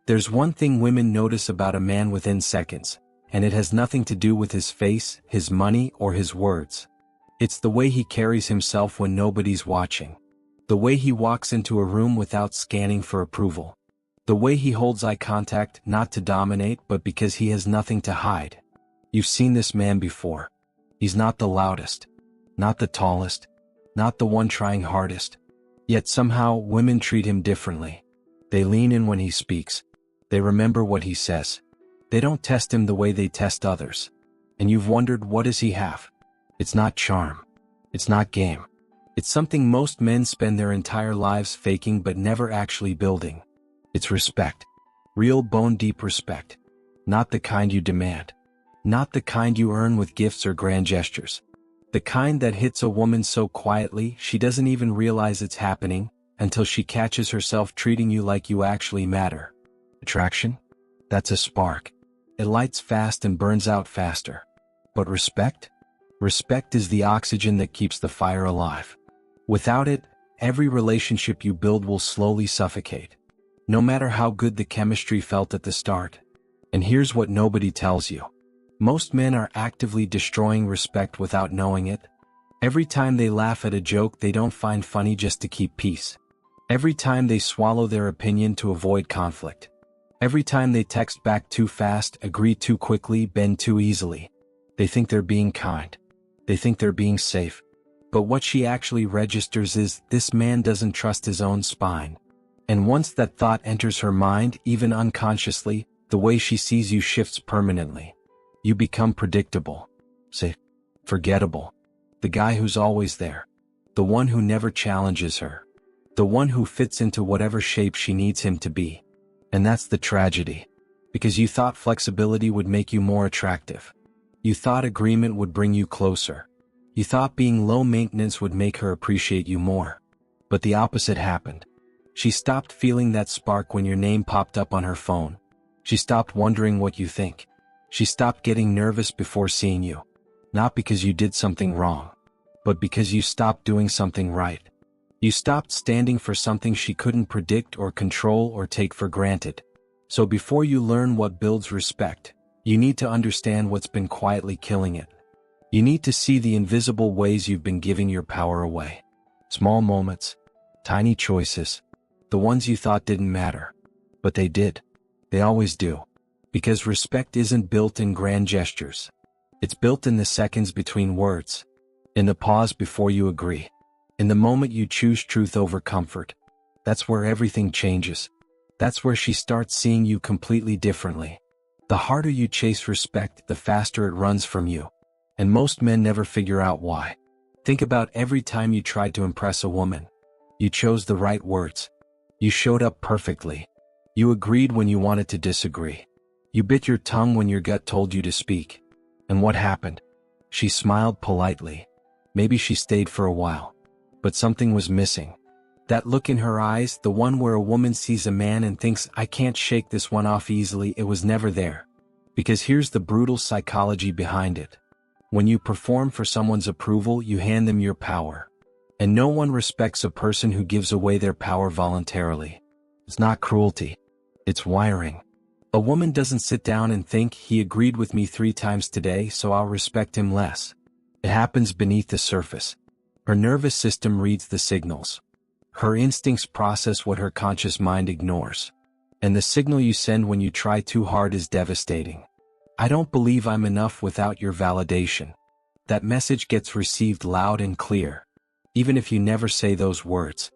There's one thing women notice about a man within seconds, and it has nothing to do with his face, his money, or his words. It's the way he carries himself when nobody's watching. The way he walks into a room without scanning for approval. The way he holds eye contact, not to dominate but because he has nothing to hide. You've seen this man before. He's not the loudest, not the tallest, not the one trying hardest. Yet somehow women treat him differently. They lean in when he speaks. They remember what he says. They don't test him the way they test others. And you've wondered, what does he have? It's not charm. It's not game. It's something most men spend their entire lives faking but never actually building. It's respect. Real bone-deep respect. Not the kind you demand. Not the kind you earn with gifts or grand gestures. The kind that hits a woman so quietly she doesn't even realize it's happening until she catches herself treating you like you actually matter. Attraction? That's a spark. It lights fast and burns out faster. But respect? Respect is the oxygen that keeps the fire alive. Without it, every relationship you build will slowly suffocate. No matter how good the chemistry felt at the start. And here's what nobody tells you. Most men are actively destroying respect without knowing it. Every time they laugh at a joke they don't find funny just to keep peace. Every time they swallow their opinion to avoid conflict. Every time they text back too fast, agree too quickly, bend too easily. They think they're being kind. They think they're being safe. But what she actually registers is, this man doesn't trust his own spine. And once that thought enters her mind, even unconsciously, the way she sees you shifts permanently. You become predictable. Safe. Forgettable. The guy who's always there. The one who never challenges her. The one who fits into whatever shape she needs him to be. And that's the tragedy. Because you thought flexibility would make you more attractive. You thought agreement would bring you closer. You thought being low maintenance would make her appreciate you more. But the opposite happened. She stopped feeling that spark when your name popped up on her phone. She stopped wondering what you think. She stopped getting nervous before seeing you. Not because you did something wrong, but because you stopped doing something right. You stopped standing for something she couldn't predict or control or take for granted. So before you learn what builds respect, you need to understand what's been quietly killing it. You need to see the invisible ways you've been giving your power away. Small moments, tiny choices, the ones you thought didn't matter. But they did. They always do. Because respect isn't built in grand gestures. It's built in the seconds between words. In the pause before you agree. In the moment you choose truth over comfort. That's where everything changes. That's where she starts seeing you completely differently. The harder you chase respect, the faster it runs from you. And most men never figure out why. Think about every time you tried to impress a woman. You chose the right words. You showed up perfectly. You agreed when you wanted to disagree. You bit your tongue when your gut told you to speak. And what happened? She smiled politely. Maybe she stayed for a while. But something was missing. That look in her eyes, the one where a woman sees a man and thinks, I can't shake this one off easily, it was never there. Because here's the brutal psychology behind it. When you perform for someone's approval, you hand them your power. And no one respects a person who gives away their power voluntarily. It's not cruelty. It's wiring. A woman doesn't sit down and think, he agreed with me 3 times today, so I'll respect him less. It happens beneath the surface. Her nervous system reads the signals. Her instincts process what her conscious mind ignores. And the signal you send when you try too hard is devastating. I don't believe I'm enough without your validation. That message gets received loud and clear. Even if you never say those words.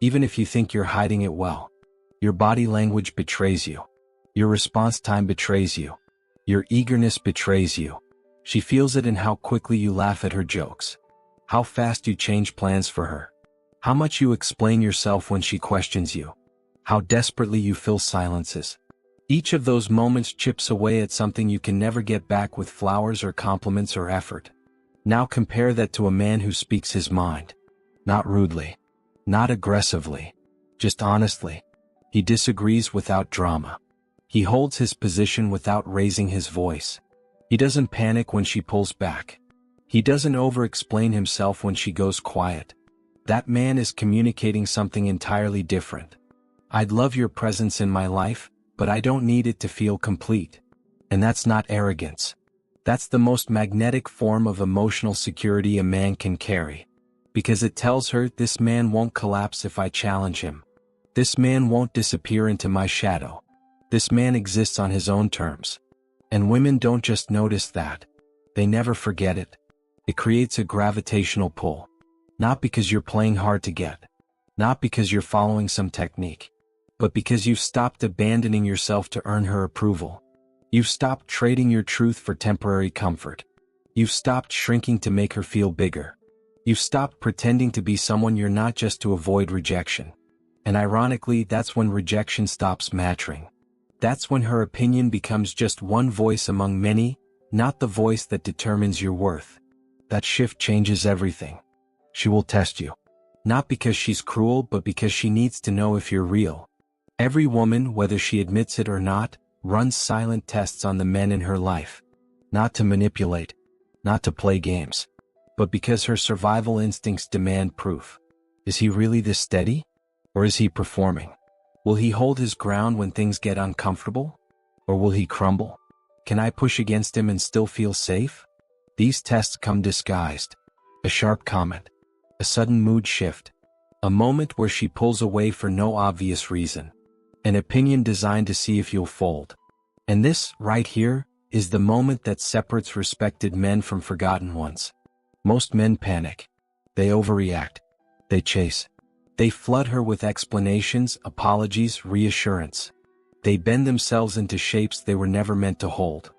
Even if you think you're hiding it well. Your body language betrays you. Your response time betrays you. Your eagerness betrays you. She feels it in how quickly you laugh at her jokes. How fast you change plans for her. How much you explain yourself when she questions you. How desperately you fill silences. Each of those moments chips away at something you can never get back with flowers or compliments or effort. Now compare that to a man who speaks his mind. Not rudely. Not aggressively. Just honestly. He disagrees without drama. He holds his position without raising his voice. He doesn't panic when she pulls back. He doesn't over-explain himself when she goes quiet. That man is communicating something entirely different. I'd love your presence in my life, but I don't need it to feel complete. And that's not arrogance. That's the most magnetic form of emotional security a man can carry. Because it tells her, this man won't collapse if I challenge him. This man won't disappear into my shadow. This man exists on his own terms. And women don't just notice that. They never forget it. It creates a gravitational pull. Not because you're playing hard to get. Not because you're following some technique. But because you've stopped abandoning yourself to earn her approval. You've stopped trading your truth for temporary comfort. You've stopped shrinking to make her feel bigger. You've stopped pretending to be someone you're not just to avoid rejection. And ironically, that's when rejection stops mattering. That's when her opinion becomes just one voice among many, not the voice that determines your worth. That shift changes everything. She will test you. Not because she's cruel, but because she needs to know if you're real. Every woman, whether she admits it or not, runs silent tests on the men in her life. Not to manipulate, not to play games, but because her survival instincts demand proof. Is he really this steady? Or is he performing? Will he hold his ground when things get uncomfortable? Or will he crumble? Can I push against him and still feel safe? These tests come disguised. A sharp comment. A sudden mood shift. A moment where she pulls away for no obvious reason. An opinion designed to see if you'll fold. And this, right here, is the moment that separates respected men from forgotten ones. Most men panic. They overreact. They chase. They flood her with explanations, apologies, reassurance. They bend themselves into shapes they were never meant to hold.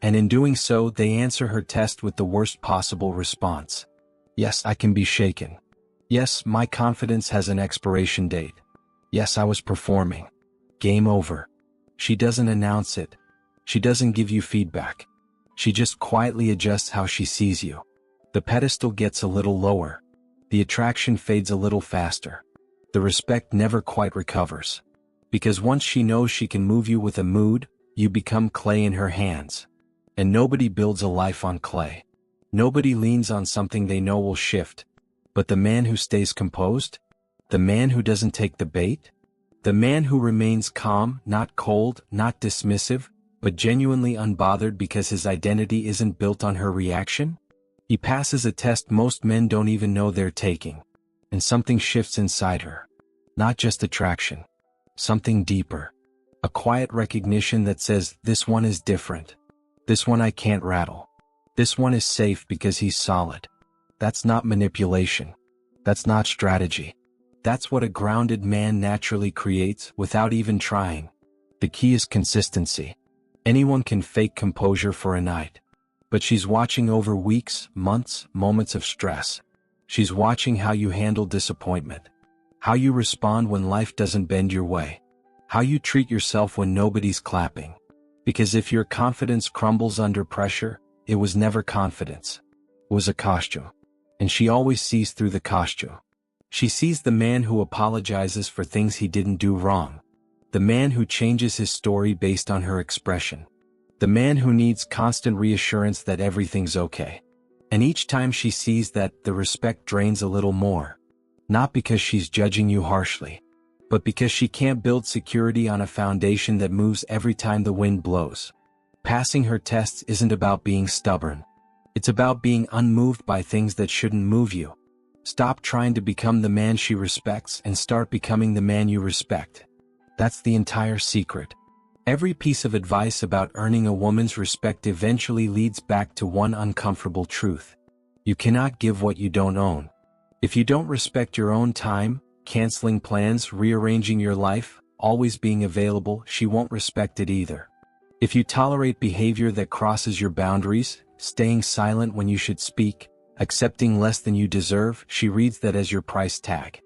And in doing so, they answer her test with the worst possible response. Yes, I can be shaken. Yes, my confidence has an expiration date. Yes, I was performing. Game over. She doesn't announce it. She doesn't give you feedback. She just quietly adjusts how she sees you. The pedestal gets a little lower. The attraction fades a little faster. The respect never quite recovers. Because once she knows she can move you with a mood, you become clay in her hands. And nobody builds a life on clay. Nobody leans on something they know will shift. But the man who stays composed? The man who doesn't take the bait? The man who remains calm, not cold, not dismissive, but genuinely unbothered because his identity isn't built on her reaction? He passes a test most men don't even know they're taking. And something shifts inside her. Not just attraction. Something deeper. A quiet recognition that says, this one is different. This one I can't rattle. This one is safe because he's solid. That's not manipulation. That's not strategy. That's what a grounded man naturally creates without even trying. The key is consistency. Anyone can fake composure for a night. But she's watching over weeks, months, moments of stress. She's watching how you handle disappointment. How you respond when life doesn't bend your way. How you treat yourself when nobody's clapping. Because if your confidence crumbles under pressure, it was never confidence. It was a costume. And she always sees through the costume. She sees the man who apologizes for things he didn't do wrong. The man who changes his story based on her expression. The man who needs constant reassurance that everything's okay. And each time she sees that, the respect drains a little more. Not because she's judging you harshly, but because she can't build security on a foundation that moves every time the wind blows. Passing her tests isn't about being stubborn. It's about being unmoved by things that shouldn't move you. Stop trying to become the man she respects and start becoming the man you respect. That's the entire secret. Every piece of advice about earning a woman's respect eventually leads back to one uncomfortable truth. You cannot give what you don't own. If you don't respect your own time, canceling plans, rearranging your life, always being available, she won't respect it either. If you tolerate behavior that crosses your boundaries, staying silent when you should speak, accepting less than you deserve, she reads that as your price tag.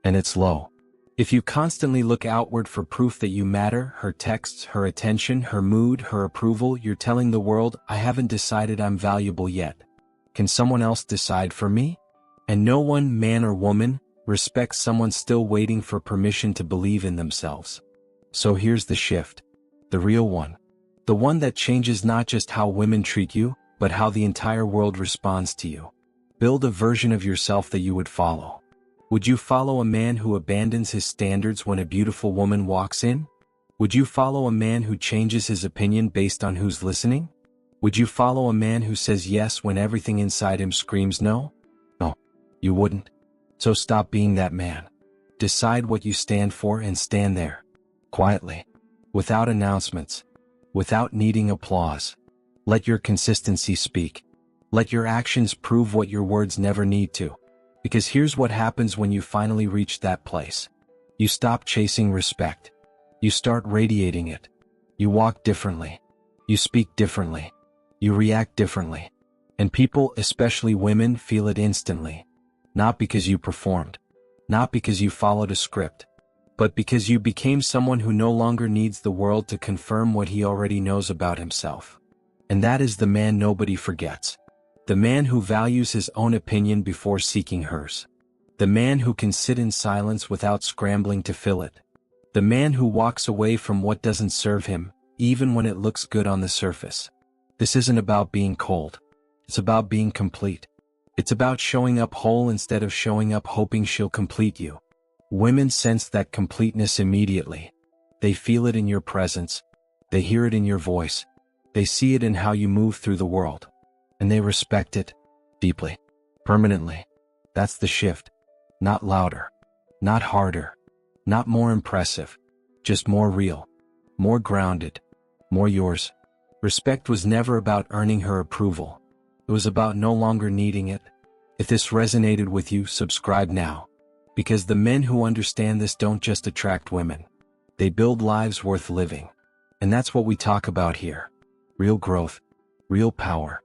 And it's low. If you constantly look outward for proof that you matter, her texts, her attention, her mood, her approval, you're telling the world, I haven't decided I'm valuable yet. Can someone else decide for me? And no one, man or woman, respects someone still waiting for permission to believe in themselves. So here's the shift. The real one. The one that changes not just how women treat you, but how the entire world responds to you. Build a version of yourself that you would follow. Would you follow a man who abandons his standards when a beautiful woman walks in? Would you follow a man who changes his opinion based on who's listening? Would you follow a man who says yes when everything inside him screams no? No, you wouldn't. So stop being that man. Decide what you stand for and stand there. Quietly. Without announcements. Without needing applause. Let your consistency speak. Let your actions prove what your words never need to. Because here's what happens when you finally reach that place. You stop chasing respect. You start radiating it. You walk differently. You speak differently. You react differently. And people, especially women, feel it instantly. Not because you performed. Not because you followed a script. But because you became someone who no longer needs the world to confirm what he already knows about himself. And that is the man nobody forgets. The man who values his own opinion before seeking hers. The man who can sit in silence without scrambling to fill it. The man who walks away from what doesn't serve him, even when it looks good on the surface. This isn't about being cold. It's about being complete. It's about showing up whole instead of showing up hoping she'll complete you. Women sense that completeness immediately. They feel it in your presence. They hear it in your voice. They see it in how you move through the world. And they respect it deeply, permanently. That's the shift. Not louder, not harder, not more impressive, just more real, more grounded, more yours. Respect was never about earning her approval. It was about no longer needing it. If this resonated with you, subscribe now. Because the men who understand this don't just attract women. They build lives worth living. And that's what we talk about here. Real growth, real power.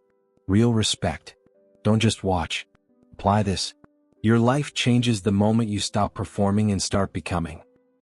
Real respect. Don't just watch. Apply this. Your life changes the moment you stop performing and start becoming.